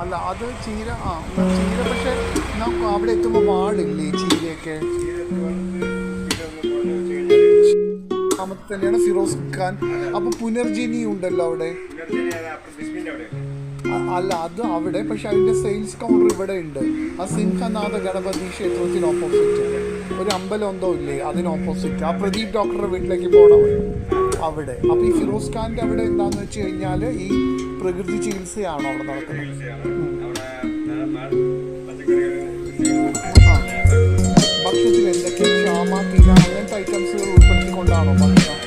അല്ല അത് ചീര ചീര പക്ഷെ നമുക്ക് അവിടെ എത്തുമ്പോൾ പാടില്ലേ ചീരയൊക്കെ തന്നെയാണ് ഫിറോസ് ഖാൻ. അപ്പൊ പുനർജനി ഉണ്ടല്ലോ അവിടെ. അല്ല അത് അവിടെ, പക്ഷെ അതിന്റെ സെയിൽസ് കൗണ്ടർ ഇവിടെ ഉണ്ട്. ആ സിംഹനാഥ ഗണപതി ക്ഷേത്രത്തിന് ഓപ്പോസിറ്റ് ഒരു അമ്പലം എന്തോ ഇല്ലേ, അതിന് ഓപ്പോസിറ്റ് ആ പ്രദീപ് ഡോക്ടറുടെ വീട്ടിലേക്ക് പോകണം അവിടെ. അപ്പൊ ഈ ഫിറോസ് ഖാന്റെ അവിടെ എന്താന്ന് വെച്ച് കഴിഞ്ഞാൽ ഈ പ്രകൃതി ചികിത്സയാണോ അവിടെ നടക്കുന്നത്? ഭക്ഷണത്തിൽ എന്തൊക്കെ ക്ഷാമ തീര അങ്ങനത്തെ ഐറ്റംസുകൾ ഉൾപ്പെടുത്തിക്കൊണ്ടാണോ ഭക്ഷണം?